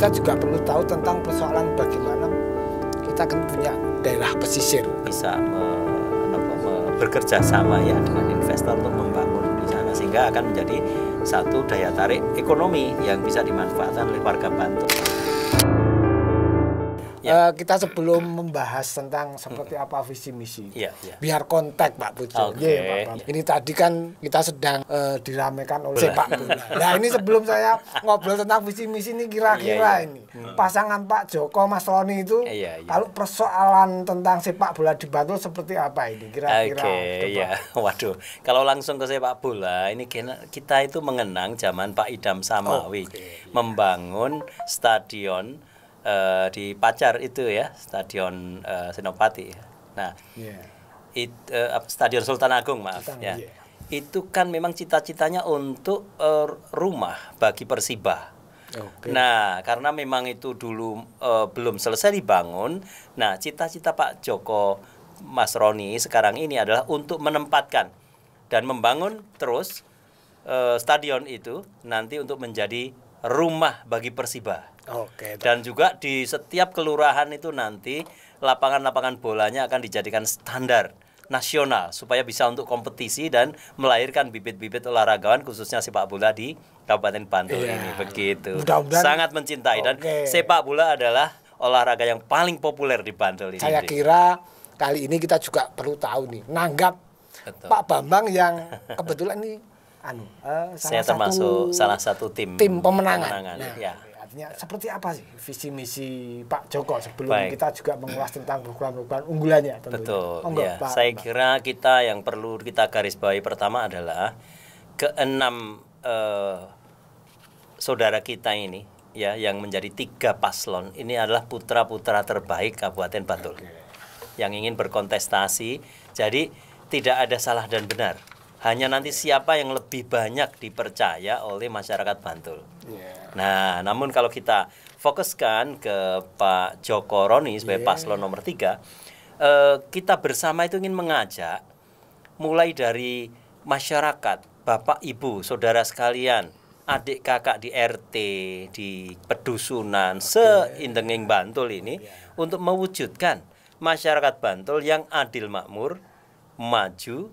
kita juga perlu tahu tentang persoalan bagaimana kita kan punya daerah pesisir. Bisa bekerja sama ya dengan investor untuk membangun di sana, sehingga akan menjadi satu daya tarik ekonomi yang bisa dimanfaatkan oleh warga Bantul. Kita sebelum membahas tentang seperti apa visi misi, biar kontak Pak Pujo. Ini tadi kan kita sedang diramaikan oleh sepak bola. Nah ini sebelum saya ngobrol tentang visi misi ini kira-kira ini pasangan Pak Joko Mas Roni itu kalau persoalan tentang sepak bola di Bantul seperti apa ini kira-kira? Waduh, kalau langsung ke sepak bola ini kita itu mengenang zaman Pak Idam Samawi membangun stadion di Pacar itu ya, Stadion Senopati. Nah, Stadion Sultan Agung itu kan memang cita-citanya untuk rumah bagi Persiba. Nah, karena memang itu dulu belum selesai dibangun. Nah, cita-cita Pak Joko Mas Roni sekarang ini adalah untuk menempatkan dan membangun terus stadion itu nanti untuk menjadi rumah bagi Persiba. Dan juga di setiap kelurahan itu nanti lapangan-lapangan bolanya akan dijadikan standar nasional supaya bisa untuk kompetisi dan melahirkan bibit-bibit olahragawan khususnya sepak bola di Kabupaten Bantul ini. Begitu. Sangat mencintai dan sepak bola adalah olahraga yang paling populer di Bantul ini. Saya kira kali ini kita juga perlu tahu nih, nanggap Pak Bambang yang kebetulan ini saya termasuk salah satu tim pemenangan. Seperti apa sih visi misi Pak Joko sebelum kita juga mengulas tentang program-program unggulannya tentunya. Betul. Saya kira kita yang perlu kita garis bawahi pertama adalah keenam saudara kita ini ya yang menjadi 3 paslon ini adalah putra-putra terbaik Kabupaten Bantul yang ingin berkontestasi. Jadi tidak ada salah dan benar. Hanya nanti siapa yang lebih banyak dipercaya oleh masyarakat Bantul. Nah, namun kalau kita fokuskan ke Pak Joko Roni sebagai paslon nomor 3, kita bersama itu ingin mengajak mulai dari masyarakat, Bapak, Ibu, saudara sekalian, adik kakak di RT, di pedusunan, se-Indenging Bantul ini untuk mewujudkan masyarakat Bantul yang adil makmur, maju,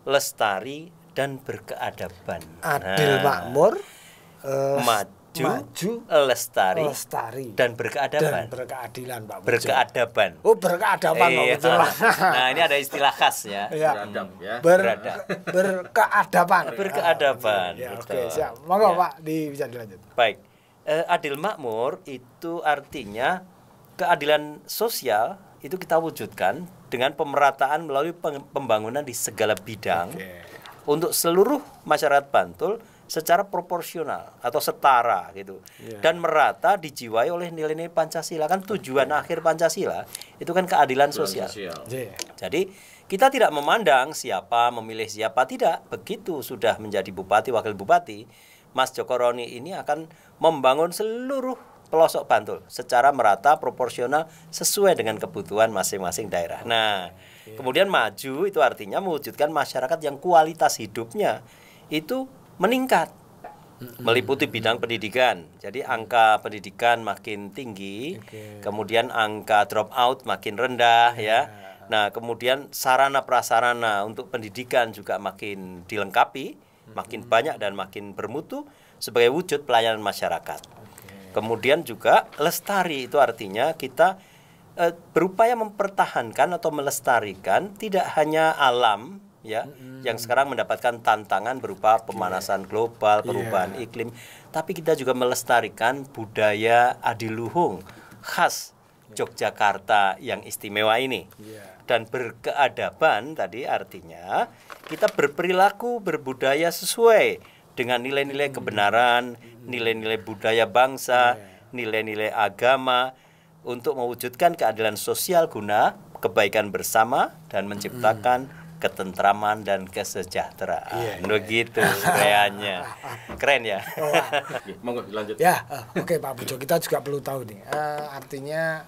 lestari dan berkeadaban. Adil makmur, maju, lestari dan berkeadaban. Dan berkeadilan, Pak. Berkeadaban. Oh, berkeadaban, betul. Nah, ini ada istilah khas ya. Berkeadaban. Berkeadaban. Oke, siap. Monggo, Pak, bisa dilanjut. Baik. Adil makmur itu artinya keadilan sosial itu kita wujudkan dengan pemerataan melalui pembangunan di segala bidang untuk seluruh masyarakat Bantul secara proporsional atau setara gitu dan merata dijiwai oleh nilai-nilai Pancasila. Kan tujuan akhir Pancasila itu kan keadilan sosial. Jadi kita tidak memandang siapa memilih siapa, tidak. Begitu sudah menjadi bupati, wakil bupati, Mas Joko Roni ini akan membangun seluruh pelosok Bantul secara merata, proporsional, sesuai dengan kebutuhan masing-masing daerah. Nah, kemudian maju itu artinya mewujudkan masyarakat yang kualitas hidupnya itu meningkat, meliputi bidang pendidikan. Jadi angka pendidikan makin tinggi, kemudian angka drop out makin rendah ya. Nah, kemudian sarana prasarana untuk pendidikan juga makin dilengkapi, makin banyak dan makin bermutu sebagai wujud pelayanan masyarakat. Kemudian juga lestari itu artinya kita berupaya mempertahankan atau melestarikan tidak hanya alam ya yang sekarang mendapatkan tantangan berupa pemanasan global, perubahan iklim, tapi kita juga melestarikan budaya adiluhung khas Yogyakarta yang istimewa ini. Dan berkeadaban tadi artinya kita berperilaku berbudaya sesuai dengan nilai-nilai kebenaran, nilai-nilai budaya bangsa, nilai-nilai agama untuk mewujudkan keadilan sosial guna kebaikan bersama dan menciptakan ketentraman dan kesejahteraan. Begitu kayaknya. Keren ya. Monggo lanjut. Ya, oke Pak Pujo, kita juga perlu tahu nih. Artinya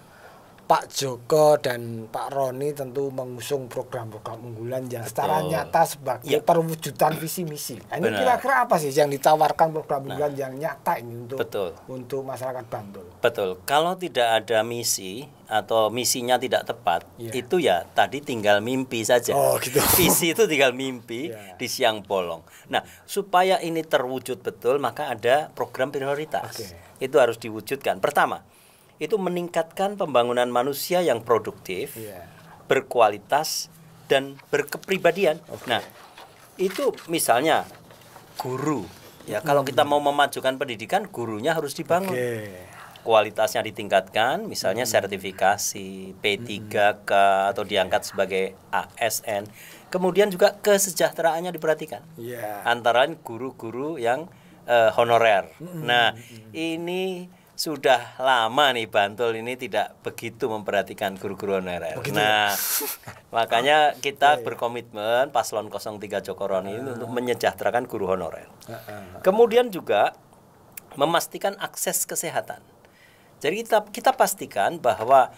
Pak Joko dan Pak Roni tentu mengusung program-program unggulan yang secara nyata sebagai perwujudan visi misi. Nah, ini kira-kira apa sih yang ditawarkan program unggulan yang nyata ini untuk masyarakat Bantul? Betul. Kalau tidak ada misi atau misinya tidak tepat, itu ya tadi tinggal mimpi saja. Oh, gitu. Visi itu tinggal mimpi di siang bolong. Nah, supaya ini terwujud betul, maka ada program prioritas. Itu harus diwujudkan. Pertama, itu meningkatkan pembangunan manusia yang produktif, berkualitas, dan berkepribadian. Nah, itu misalnya guru. Ya, kalau kita mau memajukan pendidikan, gurunya harus dibangun. Kualitasnya ditingkatkan, misalnya sertifikasi P3K atau diangkat sebagai ASN. Kemudian juga kesejahteraannya diperhatikan. Antara guru-guru yang honorer. Nah, ini sudah lama nih Bantul ini tidak begitu memperhatikan guru-guru honorer. Nah, makanya kita berkomitmen Paslon 03 Joko Roni ini untuk menyejahterakan guru honorer. Kemudian juga memastikan akses kesehatan. Jadi kita pastikan bahwa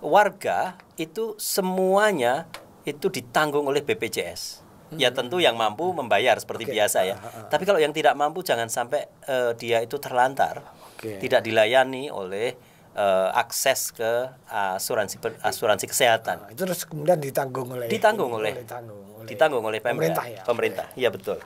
warga itu semuanya itu ditanggung oleh BPJS. Ya tentu yang mampu membayar seperti biasa ya. Tapi kalau yang tidak mampu jangan sampai dia itu terlantar, tidak dilayani oleh akses ke asuransi kesehatan. Itu terus kemudian ditanggung oleh pemerintah. Iya betul.